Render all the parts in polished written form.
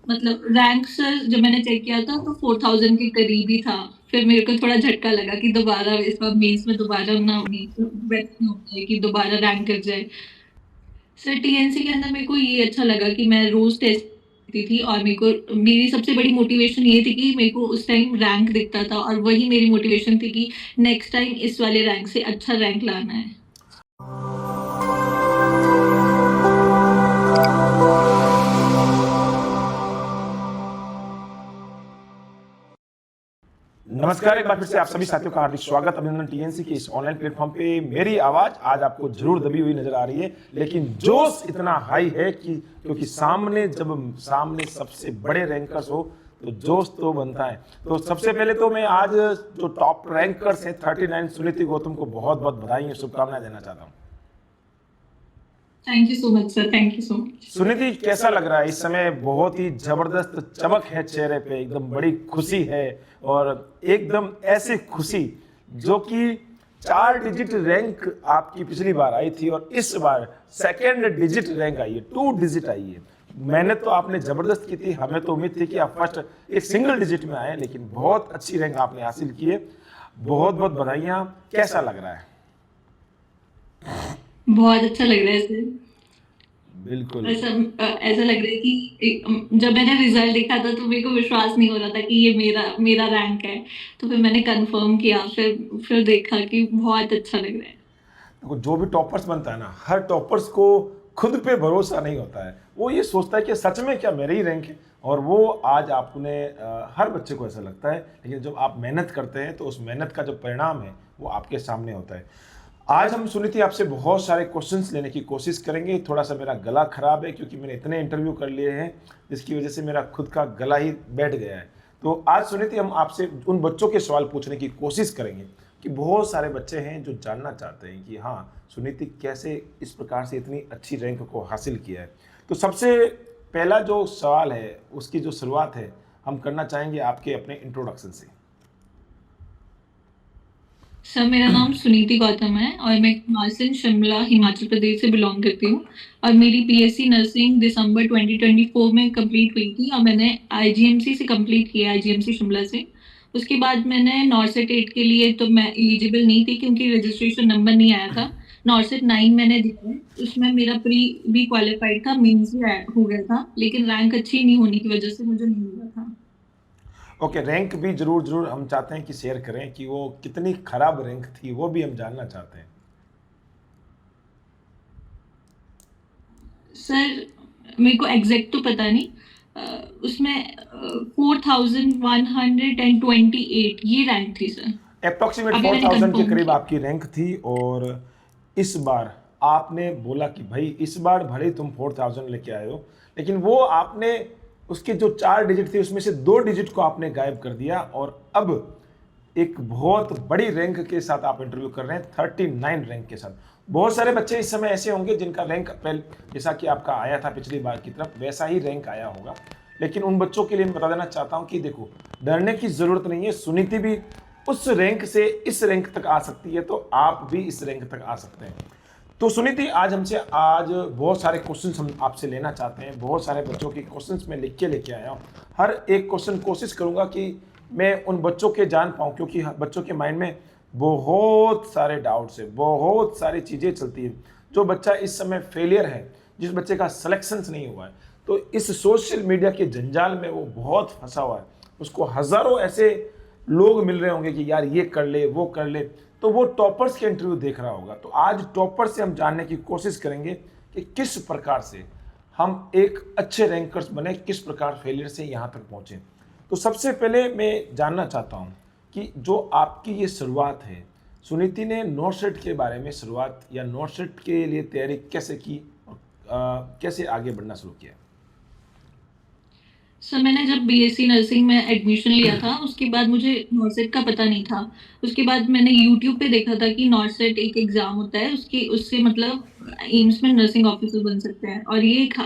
मतलब rank sir जब मैंने चेक किया था तो 4000 के करीब ही था। फिर मेरे को थोड़ा झटका लगा कि दोबारा इस बार मेंस में दोबारा ना बेस्ट ना हो जाए कि दोबारा रैंक कर जाए। सर टीएनसी के अंदर मेरे को ये अच्छा लगा कि मैं रोज टेस्ट देती थी और मेरे को मेरी सबसे बड़ी मोटिवेशन ये थी कि मेरे को उस टाइम रैंक दिखता था और वही मेरी मोटिवेशन थी कि नेक्स्ट टाइम इस वाले रैंक से अच्छा रैंक लाना है। नमस्कार, एक बार फिर से आप सभी साथियों का हार्दिक स्वागत, अभिनंदन टीएनसी के इस ऑनलाइन प्लेटफॉर्म पे। मेरी आवाज आज आपको जरूर दबी हुई नजर आ रही है, लेकिन जोश इतना हाई है कि क्योंकि सामने सबसे बड़े रैंकर्स हो तो जोश तो बनता है। तो सबसे पहले तो मैं आज जो टॉप रैंकर्स हैं 39 सुनीति गौतम को बहुत बहुत बधाई और शुभकामनाएं देना चाहता हूँ। Thank you so much sir, thank you so much. Sunidhi, कैसा लग रहा है इस समय? बहुत ही जबरदस्त चमक है चेहरे पे, एकदम बड़ी खुशी है और एकदम ऐसी खुशी जो कि 4 डिजिट रैंक आपकी पिछली बार आई थी और इस बार सेकेंड डिजिट रैंक आई है, 2 डिजिट आई है। मेहनत तो आपने जबरदस्त की थी, हमें तो उम्मीद थी कि आप फर्स्ट एक सिंगल डिजिट में आए, लेकिन बहुत अच्छी रैंक आपने हासिल की है। बहुत बहुत बधाइयां। कैसा लग रहा है? बहुत अच्छा लग रहा है सर। बिल्कुल। ऐसा ऐसा लग रहा है कि जब मैंने रिजल्ट देखा था तो मेरे को विश्वास नहीं हो रहा था कि ये मेरा मेरा रैंक है। तो फिर मैंने कंफर्म किया, फिर देखा कि बहुत अच्छा लग रहा है। देखो, जो भी टॉपर्स बनता है ना, हर टॉपर्स को खुद पे भरोसा नहीं होता है। वो ये सोचता है कि सच में क्या मेरा ही रैंक है, और वो आज आपने हर बच्चे को ऐसा लगता है, लेकिन जब आप मेहनत करते हैं तो उस मेहनत का जो परिणाम है वो आपके सामने होता है। आज हम सुनीति आपसे बहुत सारे क्वेश्चंस लेने की कोशिश करेंगे। थोड़ा सा मेरा गला खराब है क्योंकि मैंने इतने इंटरव्यू कर लिए हैं जिसकी वजह से मेरा खुद का गला ही बैठ गया है। तो आज सुनीति हम आपसे उन बच्चों के सवाल पूछने की कोशिश करेंगे कि बहुत सारे बच्चे हैं जो जानना चाहते हैं कि हाँ, सुनीति कैसे इस प्रकार से इतनी अच्छी रैंक को हासिल किया है। तो सबसे पहला जो सवाल है उसकी जो शुरुआत है हम करना चाहेंगे आपके अपने इंट्रोडक्शन से। सर मेरा नाम सुनीति गौतम है और मैं नर्सिंग शिमला हिमाचल प्रदेश से बिलोंग करती हूँ। और मेरी बीएससी नर्सिंग दिसंबर 2024 में कंप्लीट हुई थी और मैंने आईजीएमसी से कंप्लीट किया, आईजीएमसी शिमला से। उसके बाद मैंने नॉर्सेट 8 के लिए तो मैं एलिजिबल नहीं थी क्योंकि रजिस्ट्रेशन नंबर नहीं आया था। नॉर्सेट 9 मैंने दिया है, उसमें मेरा प्री भी क्वालिफाइड था, मीन्स भी हो गया था, लेकिन रैंक अच्छी नहीं होने की वजह से मुझे नहीं मिला था। ओके, रैंक भी जरूर जरूर हम चाहते हैं कि शेयर करें कि वो कितनी खराब रैंक थी, वो भी हम जानना चाहते हैं। सर मेरे को एग्जैक्ट तो पता नहीं, उसमें 4128 ये रैंक थी सर। अप्रोक्सीमेट अभी मैंने 4000 के कंफर्म करीब किया। आपकी रैंक थी और इस बार आपने बोला कि भाई इस बार भले ही तुम 4000 लेके आए हो, लेकिन वो आपने उसके जो 4 डिजिट थे उसमें से 2 डिजिट को आपने गायब कर दिया और अब एक बहुत बड़ी रैंक के साथ आप इंटरव्यू कर रहे हैं, 39 रैंक के साथ। बहुत सारे बच्चे इस समय ऐसे होंगे जिनका रैंक जैसा कि आपका आया था पिछली बार की तरफ वैसा ही रैंक आया होगा, लेकिन उन बच्चों के लिए मैं बता देना चाहता हूं कि देखो, डरने की जरूरत नहीं है। सुनीति भी उस रैंक से इस रैंक तक आ सकती है, तो आप भी इस रैंक तक आ सकते हैं। तो सुनीति, आज बहुत सारे क्वेश्चंस हम आपसे लेना चाहते हैं। बहुत सारे बच्चों के क्वेश्चंस मैं लिख के लेके आया हूँ। हर एक क्वेश्चन कोशिश करूंगा कि मैं उन बच्चों के जान पाऊँ, क्योंकि बच्चों के माइंड में बहुत सारे डाउट्स है, बहुत सारी चीज़ें चलती है। जो बच्चा इस समय फेलियर है, जिस बच्चे का सिलेक्शन नहीं हुआ है, तो इस सोशल मीडिया के जंजाल में वो बहुत फंसा हुआ है। उसको हज़ारों ऐसे लोग मिल रहे होंगे कि यार ये कर ले, वो कर ले, तो वो टॉपर्स के इंटरव्यू देख रहा होगा। तो आज टॉपर से हम जानने की कोशिश करेंगे कि किस प्रकार से हम एक अच्छे रैंकर्स बने, किस प्रकार फेलियर से यहाँ तक पहुँचे। तो सबसे पहले मैं जानना चाहता हूँ कि जो आपकी ये शुरुआत है, सुनीति ने नॉर्सेट के बारे में शुरुआत या नॉर्सेट के लिए तैयारी कैसे की और कैसे आगे बढ़ना शुरू किया? सर मैंने जब बीएससी नर्सिंग में एडमिशन लिया था उसके बाद मुझे नॉर्सेट का पता नहीं था। उसके बाद मैंने यूट्यूब पे देखा था कि नॉर्सेट एक एग्जाम होता है, उसके उससे मतलब एम्स में नर्सिंग ऑफिसर बन सकते हैं और ये एक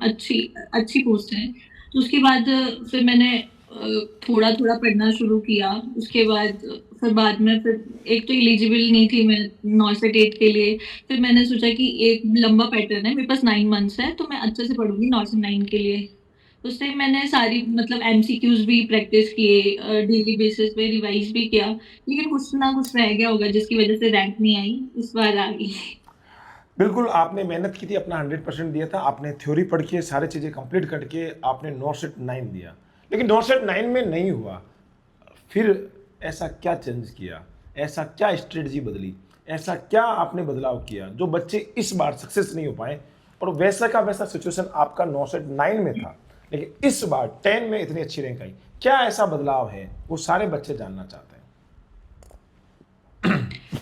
अच्छी अच्छी पोस्ट है। तो उसके बाद फिर मैंने थोड़ा थोड़ा पढ़ना शुरू किया। उसके बाद फिर बाद में फिर एक तो एलिजिबल नहीं थी मैं नॉर्सेट 8 के लिए। फिर मैंने सोचा कि एक लंबा पैटर्न है, मेरे पास 9 मंथ्स है तो मैं अच्छे से पढ़ूंगी नॉर्सेट 9 के लिए। उस टाइम मैंने सारी मतलब एमसीक्यूज भी प्रैक्टिस किए, डेली बेसिस पे रिवाइज भी किया, लेकिन कुछ ना कुछ रह गया होगा जिसकी वजह से रैंक नहीं आई, इस बार आ गई। बिल्कुल, आपने मेहनत की थी, अपना 100% दिया था, आपने थ्योरी पढ़ के सारी चीज़ें कंप्लीट करके आपने नॉट सेट 9 दिया, लेकिन नॉट सेट 9 में नहीं हुआ। फिर ऐसा क्या चेंज किया, ऐसा क्या स्ट्रेटजी बदली, ऐसा क्या आपने बदलाव किया जो बच्चे इस बार सक्सेस नहीं हो पाए, और वैसा का वैसा सिचुएशन आपका 9 सेट 9 में था, लेकिन इस बार 10 में इतनी अच्छी रैंक आई, क्या ऐसा बदलाव है, वो सारे बच्चे जानना चाहते हैं।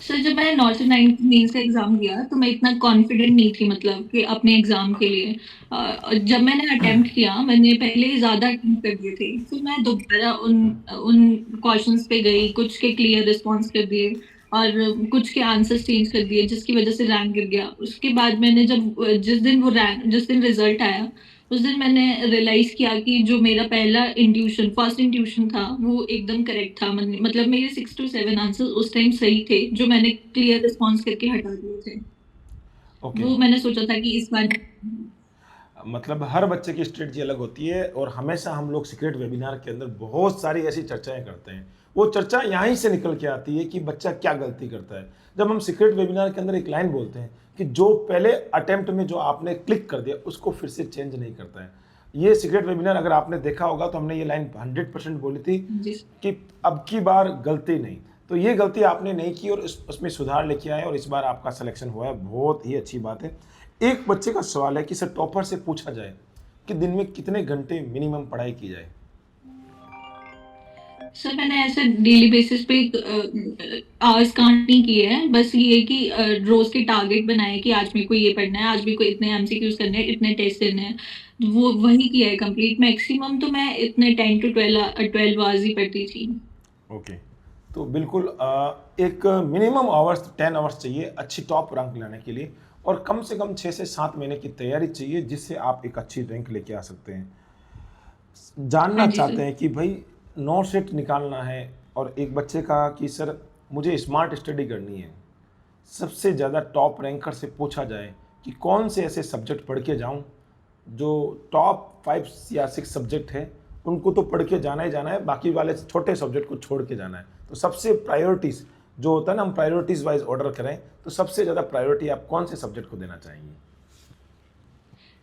सर जब मैंने नॉर्थ से नाइन्थ मेंस का एग्जाम दिया तो मैं इतना कॉन्फिडेंट नहीं थी, मतलब कि अपने एग्जाम के लिए। जब मैंने अटेम्प्ट किया, मैंने पहले ज्यादा अटेम्प्ट कर दिए थे, फिर मैं दोबारा उन उन क्वेश्चंस पे गई, कुछ के क्लियर रिस्पॉन्स कर दिए और कुछ के आंसर्स चेंज कर दिए, जिसकी वजह से रैंक गिर गया। उसके बाद मैंने जब जिस दिन रिजल्ट आया, उस दिन मैंने रियलाइज किया कि जो मेरा पहला इंट्यूशन फर्स्ट इंट्यूशन था वो एकदम करेक्ट था। मतलब मेरे 6 to 7 आंसर उस टाइम सही थे, जो मैंने क्लियर रिस्पॉन्स करके हटा दिए थे। ओके। वो मैंने सोचा था कि इस बार। मतलब हर बच्चे की स्ट्रेटजी अलग होती है, और हमेशा हम लोग सीक्रेट वेबिनार के अंदर बहुत सारी ऐसी चर्चाएं करते हैं। वो चर्चा यहीं से निकल के आती है कि बच्चा क्या गलती करता है। जब हम सीक्रेट वेबिनार के अंदर एक लाइन बोलते हैं कि जो पहले अटेम्प्ट में जो आपने क्लिक कर दिया उसको फिर से चेंज नहीं करता है। ये सीक्रेट वेबिनार अगर आपने देखा होगा तो हमने ये लाइन 100% बोली थी जी। कि अब की बार गलती नहीं। तो ये गलती आपने नहीं की और उसमें सुधार लेके आए, और इस बार आपका सिलेक्शन हुआ है, बहुत ही अच्छी बात है। एक बच्चे का सवाल है कि सर टॉपर से पूछा जाए कि दिन में कितने घंटे मिनिमम पढ़ाई की जाए। सर मैंने ऐसे डेली बेसिस पे आवर्स काउंट नहीं किए हैं, बस ये कि रोज के टारगेट बनाए कि आज मेरे को ये पढ़ना है, आज मेरे को इतने एमसीक्यूज करने हैं, इतने टेस्ट देने हैं, वो वही किया है कंप्लीट। मैक्सिमम तो मैं इतने 10 to 12 आवर्स ही पढ़ती थी। ओके। तो बिल्कुल एक मिनिमम आवर्स 10 आवर्स चाहिए अच्छी टॉप रैंक लाने के लिए, और कम से कम 6 से 7 महीने की तैयारी चाहिए जिससे आप एक अच्छी रैंक लेके आ सकते हैं। हाँ जानना जी चाहते सर। हैं कि भाई नॉट सेट निकालना है, और एक बच्चे का कि सर मुझे स्मार्ट स्टडी करनी है, सबसे ज़्यादा टॉप रैंकर से पूछा जाए कि कौन से ऐसे सब्जेक्ट पढ़ के जाऊं जो टॉप 5 या 6 सब्जेक्ट हैं, उनको तो पढ़ के जाना ही जाना है, बाकी वाले छोटे सब्जेक्ट को छोड़ के जाना है। तो सबसे प्रायोरिटीज़ जो होता है ना, हम प्रायोरिटीज़ वाइज ऑर्डर करें, तो सबसे ज़्यादा प्रायोरिटी आप कौन से सब्जेक्ट को देना चाहेंगे।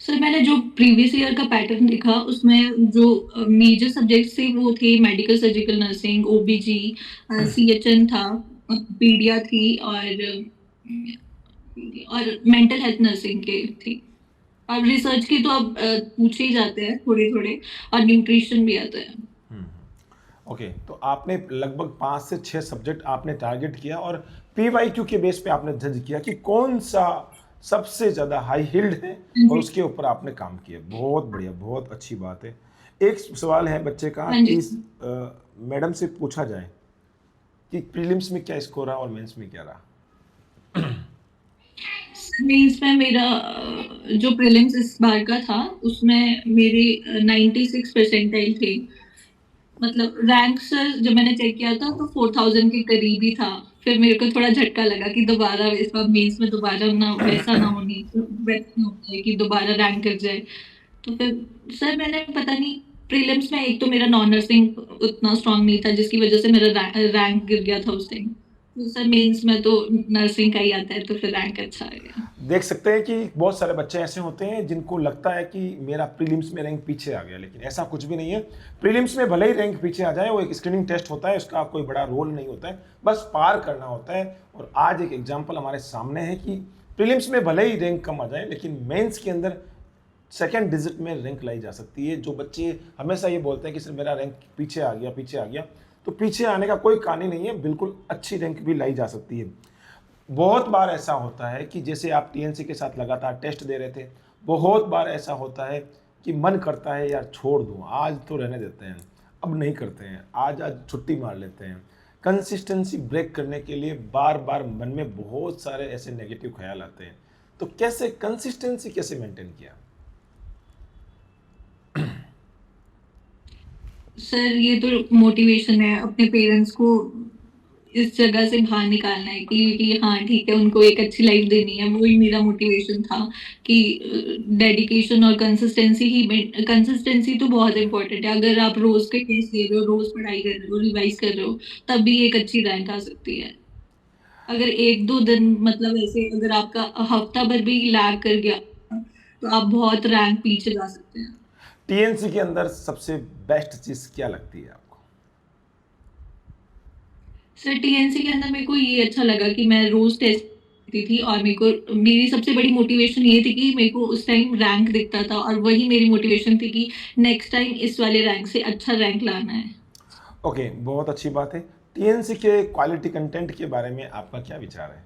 सर मैंने जो प्रीवियस ईयर का पैटर्न देखा, उसमें जो मेजर सब्जेक्ट्स थे वो थे मेडिकल सर्जिकल नर्सिंग, ओबीजी, सीएचएन था, पीडिया थी, और मेंटल हेल्थ नर्सिंग के थी। और रिसर्च के तो अब पूछे ही जाते हैं थोड़े थोड़े, और न्यूट्रिशन भी आता है। ओके। तो आपने लगभग 5 से 6 सब्जेक्ट आपने टारगेट किया, और पीवाईक्यू के बेस पे आपने जज किया कि कौन सा सबसे ज़्यादा हाई हिल्ड है, हाँ और जी। उसके ऊपर आपने काम किया। बहुत बढ़िया, बहुत अच्छी बात है। एक सवाल है बच्चे का हाँ जी। कि मैडम से पूछा जाए कि प्रीलिम्स में क्या स्कोर रहा और मेंस में क्या रहा। मीन्स में मेरा जो प्रीलिम्स इस बार का था, उसमें मेरे 96 परसेंटाइल थे। मतलब रैंक सर जब मैंने चेक किया था तो 4000 के करीब ही था। फिर मेरे को थोड़ा झटका लगा कि दोबारा इस बार मेंस में दोबारा ना वैसा ना होनी, वैसा ना होता है कि दोबारा रैंक कर जाए। तो फिर सर मैंने पता नहीं, प्रीलिम्स में एक तो मेरा नॉन नर्सिंग उतना स्ट्रांग नहीं था, जिसकी वजह से मेरा रैंक गिर गया था उस टाइम। तो सर मेंस में तो नर्सिंग का ही आता है, तो फिर रैंक अच्छा आ गया। देख सकते हैं कि बहुत सारे बच्चे ऐसे होते हैं जिनको लगता है कि मेरा प्रीलिम्स में रैंक पीछे आ गया, लेकिन ऐसा कुछ भी नहीं है। प्रीलिम्स में भले ही रैंक पीछे आ जाए, वो एक स्क्रीनिंग टेस्ट होता है, उसका कोई बड़ा रोल नहीं होता है, बस पार करना होता है। और आज एक एग्जाम्पल हमारे सामने है कि प्रीलिम्स में भले ही रैंक कम आ जाए, लेकिन मेंस के अंदर सेकेंड डिजिट में रैंक लाई जा सकती है। जो बच्चे हमेशा ये बोलते हैं कि सर मेरा रैंक पीछे आ गया, पीछे आ गया, तो पीछे आने का कोई कहानी नहीं है, बिल्कुल अच्छी रैंक भी लाई जा सकती है। बहुत बार ऐसा होता है कि जैसे आप टीएनसी के साथ लगातार टेस्ट दे रहे थे, बहुत बार ऐसा होता है कि मन करता है यार छोड़ दूँ, आज तो रहने देते हैं, अब नहीं करते हैं, आज आज छुट्टी मार लेते हैं। कंसिस्टेंसी ब्रेक करने के लिए बार बार मन में बहुत सारे ऐसे नेगेटिव ख्याल आते हैं, तो कैसे कंसिस्टेंसी कैसे मेंटेन किया। सर ये तो मोटिवेशन है, अपने पेरेंट्स को इस जगह से बाहर निकालना है कि हाँ ठीक है, उनको एक अच्छी लाइफ देनी है। वही मेरा मोटिवेशन था कि डेडिकेशन और कंसिस्टेंसी तो बहुत इंपॉर्टेंट है। अगर आप रोज के टेस्ट दे रहे हो, रोज पढ़ाई कर रहे हो, रिवाइज कर रहे हो, तब भी एक अच्छी रैंक आ सकती है। अगर एक दो दिन मतलब ऐसे अगर आपका हफ्ता भर भी लैग कर गया तो आप बहुत रैंक पीछे जा सकते हैं। टीएनसी के अंदर सबसे बेस्ट चीज़ क्या लगती है आपको? सर टीएनसी के अंदर मेरे को ये अच्छा लगा कि मैं रोज टेस्ट देती थी और मेरी सबसे बड़ी मोटिवेशन ये थी कि मेरे को उस टाइम रैंक दिखता था और वही मेरी मोटिवेशन थी कि नेक्स्ट टाइम इस वाले रैंक से अच्छा रैंक लाना है। ओके, बहुत अच्छी बात है। टीएनसी के क्वालिटी कंटेंट के बारे में आपका क्या विचार है?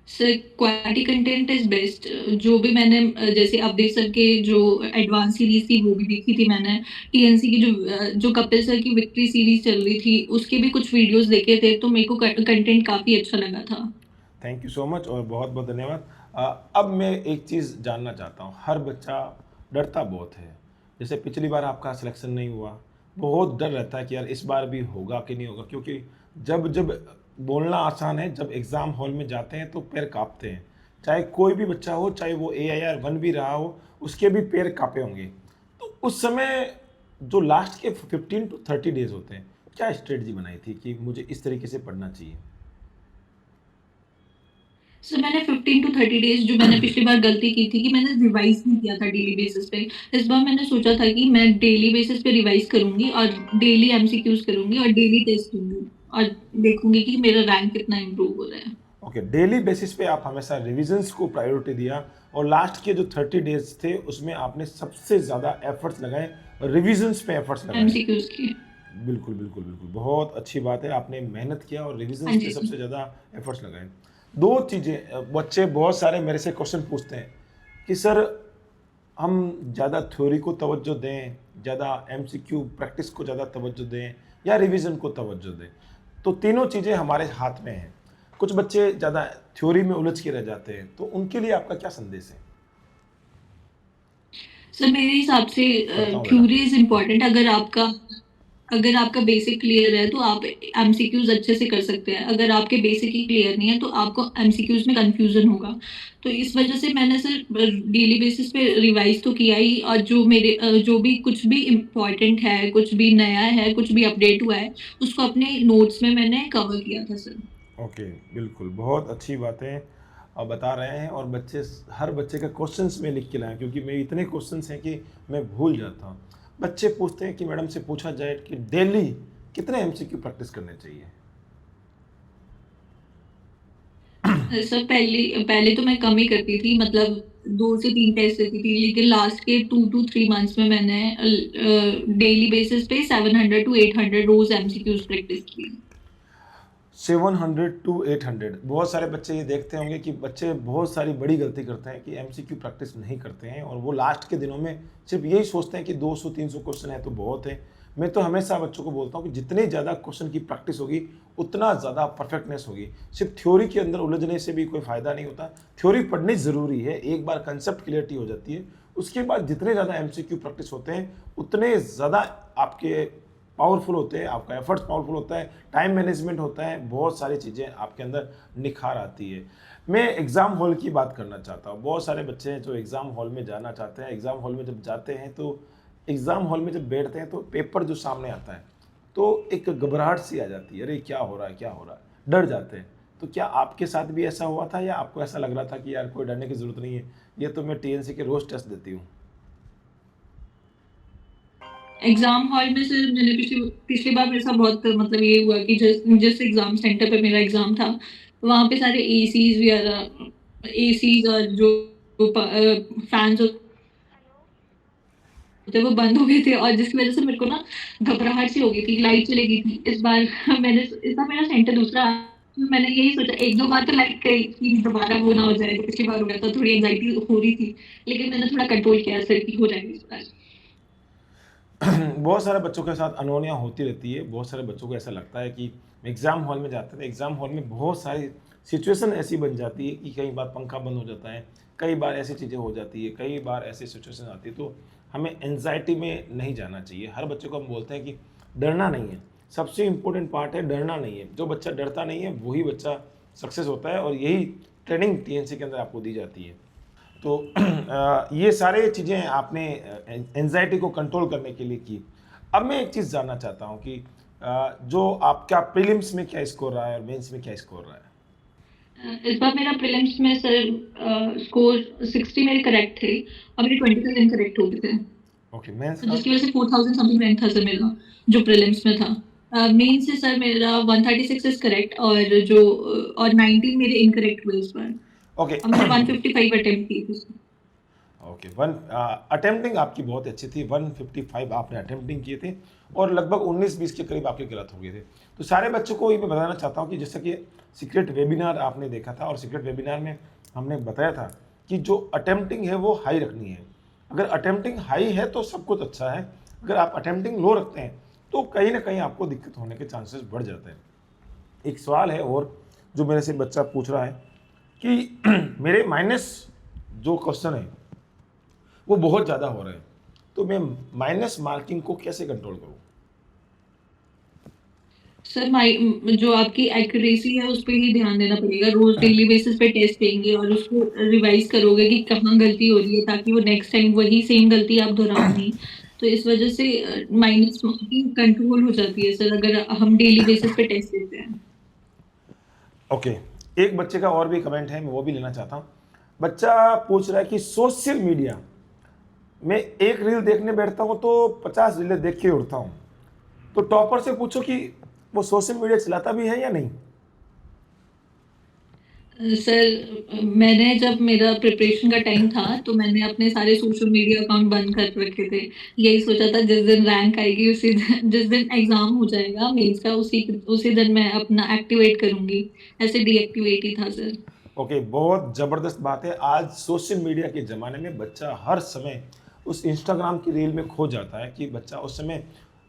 Sir quality content is best. जो भी मैंने जैसे अपडेट सर के जो एडवांस सीरीज थी वो भी देखी थी मैंने। टीएनसी की जो कपिल सर की विक्ट्री सीरीज चल रही थी उसके भी कुछ वीडियोस देखे थे, तो मेरे को कंटेंट काफी अच्छा लगा था। थैंक यू सो मच और बहुत बहुत धन्यवाद। अब मैं एक चीज़ जानना चाहता हूँ। हर बच्चा डरता बहुत है। जैसे पिछली बार आपका सिलेक्शन नहीं हुआ, बहुत डर रहता है कि यार इस बार भी होगा कि नहीं होगा, क्योंकि जब जब बोलना आसान है, जब एग्ज़ाम हॉल में जाते हैं तो पैर काँपते हैं। चाहे कोई भी बच्चा हो, चाहे वो AIR 1 भी रहा हो, उसके भी पैर काँपे होंगे। तो उस समय जो लास्ट के 15 टू 30 डेज़ होते हैं, क्या स्ट्रेटजी बनाई थी कि मुझे इस तरीके से पढ़ना चाहिए? सर मैंने 15 टू 30 डेज जो मैंने पिछली बार गलती की थी कि मैंने रिवाइज नहीं किया था डेली बेसिस पे। इस बार मैंने सोचा था कि मैं डेली बेसिस पे रिवाइज करूंगी और डेली एमसीक्यूज करूंगी और डेली टेस्ट दूंगी और देखूंगी कि मेरा रैंक कितना इम्प्रूव हो रहा है। ओके, डेली बेसिस पे आप हमेशा रिविजन्स को प्रायोरिटी दिया और लास्ट के जो 30 डेज थे उसमें आपने सबसे ज़्यादा एफर्ट्स लगाए और रिविजन्स पे एफर्ट्स लगाए। एमसीक्यूज की। बिल्कुल बिल्कुल बिल्कुल, बहुत अच्छी बात है। आपने मेहनत किया और हाँ रिविजन्स पे जी सर। सबसे ज़्यादा एफर्ट्स लगाए। दो चीज़ें, बच्चे बहुत सारे मेरे से क्वेश्चन पूछते हैं कि सर हम ज़्यादा थ्योरी को तवज्जो दें, ज़्यादा MCQ प्रैक्टिस को ज़्यादा तवज्जो दें या रिवीजन को तवज्जो दें? तो तीनों चीज़ें हमारे हाथ में हैं। कुछ बच्चे ज़्यादा थ्योरी में उलझ के रह जाते हैं, तो उनके लिए आपका क्या संदेश है? सर मेरे हिसाब से करता हूँ बेटा। Theory is important. अगर आपका बेसिक क्लियर है तो आप एमसीक्यूज अच्छे से कर सकते हैं। अगर आपके बेसिक ही क्लियर नहीं है तो आपको एमसीक्यूज में कंफ्यूजन होगा। तो इस वजह से मैंने सर डेली बेसिस पे रिवाइज तो किया ही, और जो भी कुछ भी इम्पोर्टेंट है, कुछ भी नया है, कुछ भी अपडेट हुआ है, उसको अपने नोट्स में मैंने कवर किया था सर। ओके, बिल्कुल, बहुत अच्छी बातें आप बता रहे हैं और हर बच्चे का क्वेश्चंस में लिख के लाएँ, क्योंकि मेरे इतने क्वेश्चंस हैं कि मैं भूल जाता हूँ। बच्चे पूछते हैं कि मैडम से पूछा जाए कि डेली कितने MCQ प्रैक्टिस करने चाहिए? सर पहले पहले तो मैं कम ही करती थी, मतलब 2 से 3 टेस्ट देती थी, लेकिन लास्ट के 2 to 3 मंथ्स में मैंने डेली बेसिस पे 700 to 800 रोज एमसीक्यूज प्रैक्टिस की। 700 टू 800। बहुत सारे बच्चे ये देखते होंगे कि बच्चे बहुत सारी बड़ी गलती करते हैं कि MCQ प्रैक्टिस नहीं करते हैं और वो लास्ट के दिनों में सिर्फ यही सोचते हैं कि 200-300 क्वेश्चन है तो बहुत है। मैं तो हमेशा बच्चों को बोलता हूँ कि जितनी ज़्यादा क्वेश्चन की प्रैक्टिस होगी उतना ज़्यादा परफेक्टनेस होगी। सिर्फ थ्योरी के अंदर उलझने से भी कोई फ़ायदा नहीं होता। थ्योरी पढ़नी ज़रूरी है, एक बार कंसेप्ट क्लियरिटी हो जाती है, उसके बाद जितने ज़्यादा MCQ प्रैक्टिस होते हैं उतने ज़्यादा आपके पावरफुल होते हैं, आपका एफर्ट्स पावरफुल होता है, टाइम मैनेजमेंट होता है, बहुत सारी चीज़ें आपके अंदर निखार आती है। मैं एग्ज़ाम हॉल की बात करना चाहता हूँ। बहुत सारे बच्चे हैं जो एग्ज़ाम हॉल में जाना चाहते हैं। एग्ज़ाम हॉल में जब जाते हैं तो एग्ज़ाम हॉल में जब बैठते हैं तो पेपर जो सामने आता है तो एक घबराहट सी आ जाती है, अरे क्या हो रहा है, क्या हो रहा है, डर जाते हैं। तो क्या आपके साथ भी ऐसा हुआ था या आपको ऐसा लग रहा था कि यार कोई डरने की ज़रूरत नहीं है, ये तो मैं TNC के रोज़ टेस्ट देती हूँ? एग्जाम हॉल में सर मैंने पिछली पिछली बार मेरे साथ बहुत मतलब ये हुआ कि जिस जिस एग्जाम सेंटर पे मेरा एग्जाम था, वहां पे सारे एसीज वगैरह, एसीज और जो फैंस होते वो बंद हो गए थे, और जिसकी वजह से मेरे को ना घबराहट सी हो गई थी। लाइट चली गई थी इस बार। इस बार मेरा सेंटर दूसरा। मैंने यही सोचा एक दो बार तो लाइट गई कि दोबारा वो ना हो जाए, पिछली बार हो गया था, थोड़ी एंजाइटी हो रही थी, लेकिन मैंने थोड़ा कंट्रोल किया सर कि हो जाएगी इस बार। बहुत सारे बच्चों के साथ अनहोनियाँ होती रहती है। बहुत सारे बच्चों को ऐसा लगता है कि एग्ज़ाम हॉल में जाते हैं, एग्ज़ाम हॉल में बहुत सारी सिचुएशन ऐसी बन जाती है कि कई बार पंखा बंद हो जाता है, कई बार ऐसी चीज़ें हो जाती है, कई बार ऐसी सिचुएशन आती है। तो हमें एंग्जायटी में नहीं जाना चाहिए। हर बच्चे को हम बोलते हैं कि डरना नहीं है, सबसे इम्पोर्टेंट पार्ट है डरना नहीं है। जो बच्चा डरता नहीं है वही बच्चा सक्सेस होता है, और यही ट्रेनिंग टीएनसी के अंदर आपको दी जाती है। तो ये सारे चीज़ें आपने एंजाइटी को कंट्रोल करने के लिए की। अब मैं एक चीज़ जानना चाहता हूँ कि जो आपका प्रीलिम्स में क्या स्कोर रहा है और मेंस में क्या स्कोर रहा है? इस बार मेरा प्रीलिम्स में सर स्कोर 60 मेरे करेक्ट थे और मेरे 25 इनकरेक्ट हो गए थे, ओके, मेंस तो का? जिसकी वजह से 4000 समथिंग रैंक था सर मेरा, जो प्रीलिम्स में था। मेन से सर मेरा 136 इज करेक्ट, और 19 मेरे इनकरेक्ट हुए इस बार, ओके। और मैंने 155 अटेम्प्ट किए थे। ओके, वन अटेम्प्टिंग आपकी बहुत अच्छी थी, 155 आपने अटेम्प्टिंग किए थे, और लगभग 19-20 के करीब आपके गलत हो गए थे। तो सारे बच्चों को ये मैं बताना चाहता हूँ कि जैसा कि सीक्रेट वेबिनार आपने देखा था, और सीक्रेट वेबिनार में हमने बताया था कि जो अटेम्प्टिंग है वो हाई रखनी है। अगर अटेम्प्टिंग हाई है तो सब कुछ अच्छा है, अगर आप अटेम्प्टिंग लो रखते हैं तो कहीं ना कहीं आपको दिक्कत होने के चांसेस बढ़ जाते हैं। एक सवाल है और जो मेरे से बच्चा पूछ रहा है कि मेरे माइनस जो क्वेश्चन है वो बहुत ज़्यादा हो रहे हैं, तो मैं माइनस मार्किंग को कैसे कंट्रोल करूँ? सर जो आपकी एक्यूरेसी है उस पर ही ध्यान देना पड़ेगा। रोज डेली बेसिस पे टेस्ट देंगे और उसको रिवाइज करोगे कि कहाँ गलती हो रही है, ताकि वो नेक्स्ट टाइम वही सेम गलती आप दोहराओ नहीं। तो इस वजह से माइनस मार्किंग कंट्रोल हो जाती है सर, अगर हम डेली बेसिस पे टेस्ट देते हैं। ओके, एक बच्चे का और भी कमेंट है, मैं वो भी लेना चाहता हूँ। बच्चा पूछ रहा है कि सोशल मीडिया में एक रील देखने बैठता हूँ तो 50 रीलें देख के उड़ता हूँ, तो टॉपर से पूछो कि वो सोशल मीडिया चलाता भी है या नहीं? सर मैंने, जब मेरा प्रिपरेशन का टाइम था तो मैंने अपने सारे सोशल मीडिया अकाउंट बंद कर रखे थे। यही सोचा था जिस दिन रैंक आएगी उसी दिन, जिस दिन एग्जाम हो जाएगा मेंस का, उसी दिन मैं अपना एक्टिवेट करूंगी। ऐसे डीएक्टिवेट ही था सर। ओके, बहुत ज़बरदस्त बात है। आज सोशल मीडिया के ज़माने में बच्चा हर समय उस इंस्टाग्राम की रील में खो जाता है कि बच्चा उस समय,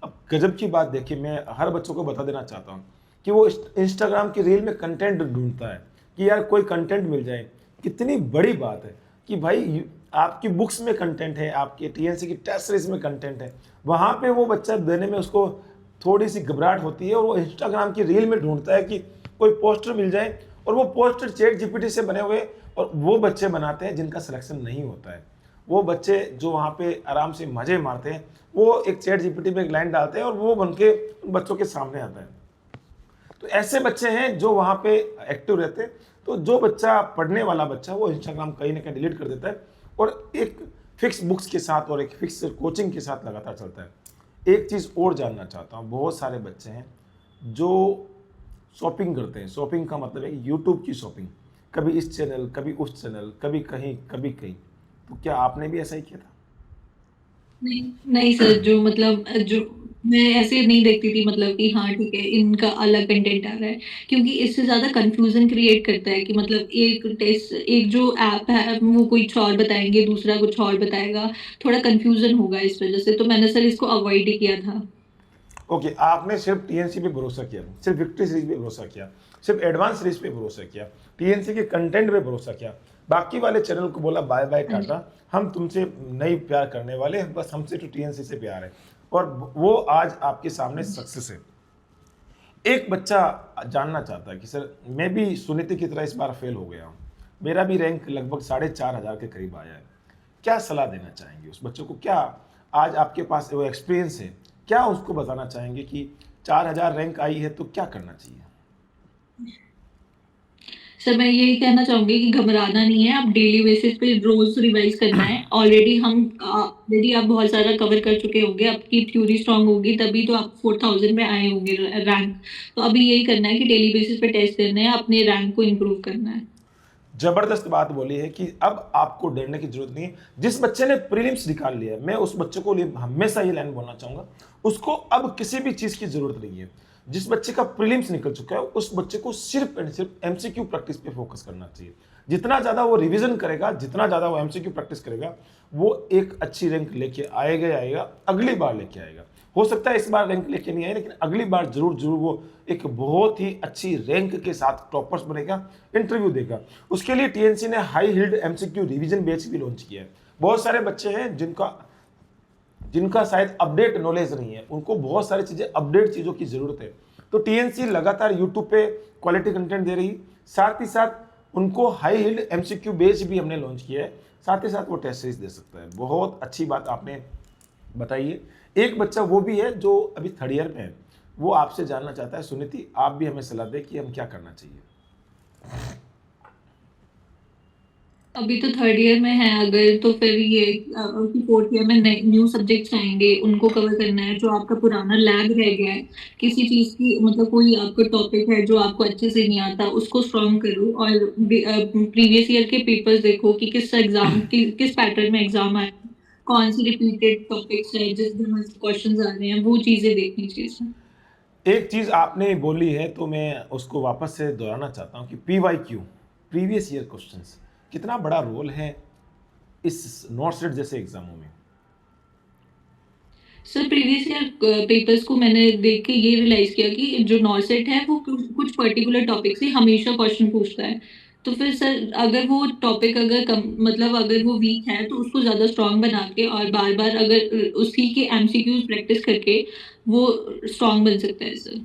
अब गजब की बात देखिए, मैं हर बच्चों को बता देना चाहता हूँ कि वो इंस्टाग्राम की रील में कंटेंट ढूंढता है कि यार कोई कंटेंट मिल जाए। कितनी बड़ी बात है कि भाई आपकी बुक्स में कंटेंट है, आपके टीएनसी की टेस्ट सीरीज में कंटेंट है, वहाँ पे वो बच्चा देने में उसको थोड़ी सी घबराहट होती है, और वो इंस्टाग्राम की रील में ढूंढता है कि कोई पोस्टर मिल जाए, और वो पोस्टर चैट जीपीटी से बने हुए, और वो बच्चे बनाते हैं जिनका सिलेक्शन नहीं होता है। वो बच्चे जो वहाँ पे आराम से मजे मारते हैं, वो एक चैट जीपीटी में एक लाइन डालते हैं और वो बन के बच्चों के सामने आता है। तो ऐसे बच्चे हैं जो वहाँ पे एक्टिव रहते हैं। तो जो बच्चा पढ़ने वाला बच्चा, वो इंस्टाग्राम कहीं ना कहीं डिलीट कर देता है और एक फिक्स बुक्स के साथ और एक फिक्स कोचिंग के साथ लगातार चलता है। एक चीज़ और जानना चाहता हूँ, बहुत सारे बच्चे हैं जो शॉपिंग करते हैं। शॉपिंग का मतलब है यूट्यूब की शॉपिंग, कभी इस चैनल, कभी उस चैनल, कभी कहीं कभी कहीं। तो क्या आपने भी ऐसा ही किया था? नहीं नहीं सर, जो मैं ऐसे नहीं देखती थी, मतलब कि हाँ ठीक है इनका अलग कंटेंट आ रहा है, क्योंकि इससे ज्यादा कंफ्यूजन क्रिएट करता है कि मतलब एक जो ऐप है वो कुछ और बताएंगे, दूसरा कुछ और बताएगा, थोड़ा कंफ्यूजन होगा इस वजह से। तो मैंने सर इसको अवॉइड ही किया था। ओके, आपने सिर्फ टीएनसी पे भरोसा किया, सिर्फ विक्ट्री सीरीज पे भरोसा किया, सिर्फ एडवांस सीरीज पे भरोसा किया, टीएनसी के कंटेंट पे भरोसा किया, बाकी वाले चैनल को बोला बाय बाय हाँ जी। टाटा, हम तुमसे नहीं प्यार करने वाले, बस हमसे तो टीएनसी से प्यार है, और वो आज आपके सामने सक्सेस है। एक बच्चा जानना चाहता है कि सर मैं भी सुनीति की तरह इस बार फेल हो गया हूँ, मेरा भी रैंक लगभग 4500 के करीब आया है, क्या सलाह देना चाहेंगे उस बच्चों को? क्या आज आपके पास वो एक्सपीरियंस है, क्या उसको बताना चाहेंगे कि 4000 रैंक आई है तो क्या करना चाहिए? सर मैं यही कहना चाहूंगी कि घबराना नहीं है, आप डेली बेसिस पे रोज रिवाइज करना है। ऑलरेडी आप बहुत सारा कवर कर चुके होंगे, आपकी थ्योरी स्ट्रांग होगी तभी तो आप 4000 में आए होंगे रैंक। तो अभी यही करना है कि डेली बेसिस पे टेस्ट देने हैं, अपने रैंक को इम्प्रूव करना है। जबरदस्त बात बोली है कि अब आपको डरने की जरूरत नहीं है। जिस बच्चे ने प्रीलिम्स निकाल लिया है, मैं उस बच्चे को लिए हमेशा ये लाइन बोलना चाहूंगा, उसको अब किसी भी चीज की जरूरत नहीं है। जिस बच्चे का प्रीलिम्स निकल चुका है उस बच्चे को सिर्फ एंड सिर्फ एमसीक्यू प्रैक्टिस पे फोकस करना चाहिए। जितना ज्यादा वो रिवीजन करेगा, जितना ज्यादा वो एमसीक्यू प्रैक्टिस करेगा, वो एक अच्छी रैंक लेके आएगा ही आएगा, अगली बार लेके आएगा। हो सकता है इस बार रैंक लेके नहीं आए, लेकिन अगली बार जरूर जरूर वो एक बहुत ही अच्छी रैंक के साथ टॉपर्स बनेगा, इंटरव्यू देगा। उसके लिए टीएनसी ने high yield MCQ revision batch भी लॉन्च किया है। बहुत सारे बच्चे हैं जिनका जिनका शायद अपडेट नॉलेज नहीं है, उनको बहुत सारी चीज़ें अपडेट चीज़ों की ज़रूरत है। तो टीएनसी लगातार यूट्यूब पे क्वालिटी कंटेंट दे रही, साथ ही साथ उनको हाई यील्ड एमसीक्यू बेस भी हमने लॉन्च किया है, साथ ही साथ वो टेस्ट सीरीज दे सकता है। बहुत अच्छी बात आपने बताई है। एक बच्चा वो भी है जो अभी थर्ड ईयर में है, वो आपसे जानना चाहता है, सुनीति आप भी हमें सलाह दें कि हम क्या करना चाहिए। अभी तो थर्ड ईयर में है, अगर तो फिर ये फोर्थ ईयर में न्यू सब्जेक्ट्स आएंगे, उनको कवर करना है। जो आपका पुराना लैब रह गया है किसी चीज की, मतलब कोई आपका टॉपिक है जो आपको अच्छे से नहीं आता, उसको स्ट्रॉन्ग करो और प्रीवियस ईयर के पेपर्स देखो कि किस पैटर्न में एग्जाम आया, कौन सी रिपीटेड टॉपिक्स है जिसमें क्वेश्चंस आ रहे हैं, वो चीजें देखनी चाहिए। एक चीज़ आपने बोली है तो मैं उसको वापस से दोहराना चाहता हूँ कि पीवाईक्यू, प्रीवियस ईयर क्वेश्चंस, कितना बड़ा रोल है इस नॉट सेट जैसे एग्जामों में। सर प्रीवियस ईयर पेपर्स को मैंने देख के ये रियलाइज किया कि जो नॉर्सेट है वो कुछ पर्टिकुलर टॉपिक से हमेशा क्वेश्चन पूछता है। तो फिर सर अगर वो टॉपिक अगर मतलब अगर वो वीक है तो उसको ज्यादा स्ट्रांग बना के और बार बार अगर उसी के एमसीक्यूज प्रैक्टिस करके वो स्ट्रांग बन सकता है सर,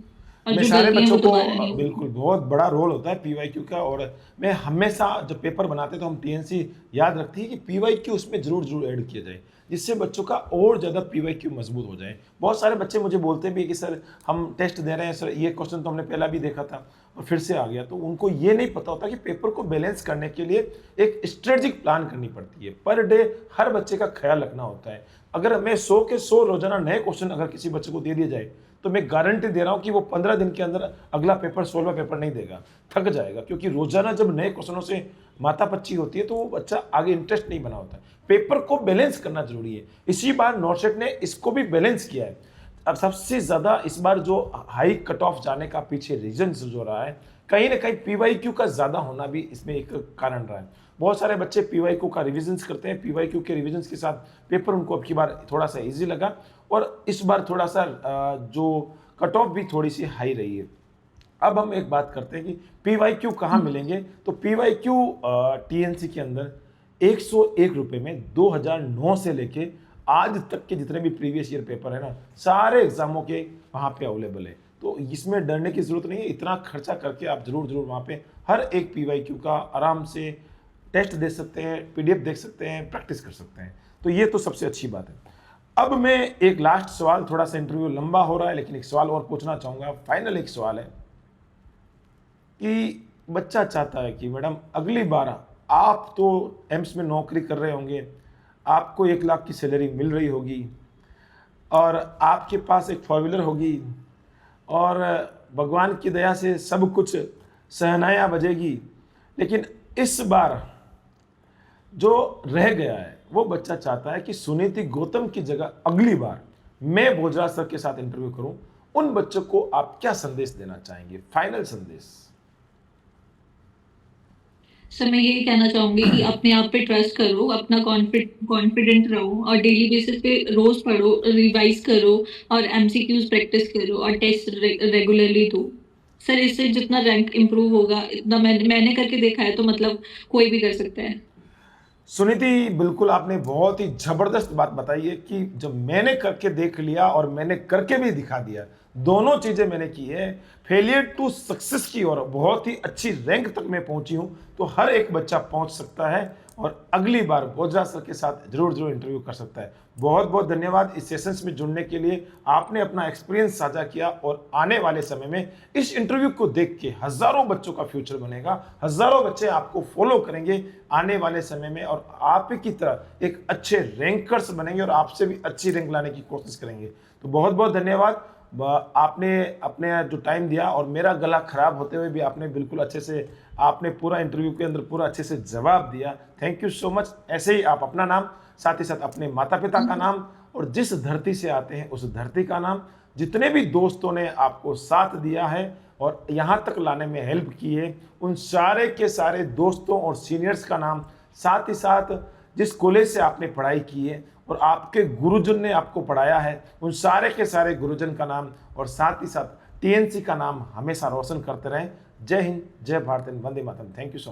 और मैं जो सारे गलतियां बच्चों वो को दोबारा नहीं होगी। बिल्कुल बहुत बड़ा रोल होता है पीवाईक्यू का, और मैं हमेशा जब पेपर बनाते तो हम टीएनसी याद रखती है कि पीवाईक्यू उसमें जरूर जरूर ऐड किया जाए, जिससे बच्चों का और ज़्यादा पीवाईक्यू मजबूत हो जाए। बहुत सारे बच्चे मुझे बोलते भी कि सर हम टेस्ट दे रहे हैं सर, ये क्वेश्चन तो हमने पहला भी देखा था और फिर से आ गया। तो उनको ये नहीं पता होता कि पेपर को बैलेंस करने के लिए एक स्ट्रेटेजिक प्लान करनी पड़ती है। पर डे हर बच्चे का ख्याल रखना होता है। अगर मैं 100 के 100 रोजाना नए क्वेश्चन अगर किसी बच्चे को दे दिए जाए तो मैं गारंटी दे रहा हूं कि वो 15 दिन के अंदर अगला पेपर 16वां पेपर नहीं देगा, थक जाएगा। क्योंकि रोजाना जब नए क्वेश्चनों से माथापच्ची होती है तो वो बच्चा आगे इंटरेस्ट नहीं बना होता है। पेपर को बैलेंस करना जरूरी है। इसी बार नॉर्सेट ने इसको भी बैलेंस किया है। अब सबसे ज्यादा इस बार जो हाई कट ऑफ जाने का पीछे रीजन जो रहा है, कहीं ना कहीं पीवाईक्यू का ज्यादा होना भी इसमें एक कारण रहा है। बहुत सारे बच्चे पीवाईक्यू का रिविजन्स करते हैं, पीवाईक्यू के रिविजन्स के साथ पेपर उनको अब की बार थोड़ा सा इजी लगा, और इस बार थोड़ा सा जो कट ऑफ भी थोड़ी सी हाई रही है। अब हम एक बात करते हैं कि पीवाईक्यू कहाँ मिलेंगे। तो पीवाईक्यू टीएनसी के अंदर 101 रुपये में 2009 से लेके आज तक के जितने भी प्रीवियस ईयर पेपर है ना, सारे एग्जामों के वहाँ पे अवेलेबल है। तो इसमें डरने की जरूरत नहीं है। इतना खर्चा करके आप जरूर जरूर वहाँ पे हर एक पीवाईक्यू का आराम से टेस्ट दे सकते हैं, पीडीएफ देख सकते हैं, प्रैक्टिस कर सकते हैं। तो ये तो सबसे अच्छी बात है। अब मैं एक लास्ट सवाल, थोड़ा सा इंटरव्यू लंबा हो रहा है लेकिन एक सवाल और पूछना चाहूँगा। फाइनल एक सवाल है कि बच्चा चाहता है कि मैडम अगली बार आप तो एम्स में नौकरी कर रहे होंगे, आपको 1 लाख की सैलरी मिल रही होगी और आपके पास एक फोर व्हीलर होगी और भगवान की दया से सब कुछ सहनाया बजेगी, लेकिन इस बार जो रह गया है वो बच्चा चाहता है कि सुनीति गौतम की जगह अगली बार मैं भोजराज सर के साथ इंटरव्यू करूं। उन बच्चों को आप क्या संदेश देना चाहेंगे, फाइनल संदेश। सर मैं यही कहना चाहूंगी कि अपने आप पे ट्रस्ट करो, अपना कॉन्फिडेंट रहो और डेली बेसिस पे रोज पढ़ो, रिवाइज करो और एमसीक्यूज प्रैक्टिस करो और टेस्ट रेगुलरली दो। सर इससे जितना रैंक इम्प्रूव होगा इतना मैंने करके देखा है, तो मतलब कोई भी कर सकता है। सुनीति बिल्कुल आपने बहुत ही जबरदस्त बात बताई है कि जब मैंने करके देख लिया और मैंने करके भी दिखा दिया, दोनों चीजें मैंने की है, फेलियर टू सक्सेस की ओर बहुत ही अच्छी रैंक तक मैं पहुंची हूं। तो हर एक बच्चा पहुंच सकता है और अगली बार भोजराज सर के साथ जरूर जरूर इंटरव्यू कर सकता है। बहुत बहुत धन्यवाद इस सेशंस में जुड़ने के लिए। आपने अपना एक्सपीरियंस साझा किया और आने वाले समय में इस इंटरव्यू को देख के हजारों बच्चों का फ्यूचर बनेगा, हजारों बच्चे आपको फॉलो करेंगे आने वाले समय में और आप की तरह एक अच्छे रैंकर्स बनेंगे और आपसे भी अच्छी रैंक लाने की कोशिश करेंगे। तो बहुत बहुत धन्यवाद। आपने अपने जो टाइम दिया और मेरा गला खराब होते हुए भी आपने बिल्कुल अच्छे से, आपने पूरा इंटरव्यू के अंदर पूरा अच्छे से जवाब दिया। Thank you so much. ऐसे ही आप अपना नाम, साथ ही साथ अपने माता पिता का नाम और जिस धरती से आते हैं उस धरती का नाम, जितने भी दोस्तों ने आपको साथ दिया है और यहाँ तक लाने में हेल्प की है, उन सारे के सारे दोस्तों और सीनियर्स का नाम, साथ ही साथ जिस कॉलेज से आपने पढ़ाई की है और आपके गुरुजन ने आपको पढ़ाया है, उन सारे के सारे गुरुजन का नाम और साथ ही साथ टीएनसी का नाम हमेशा रोशन करते रहें। जय हिंद, जय Bharat, Vande Mataram. Thank you so much.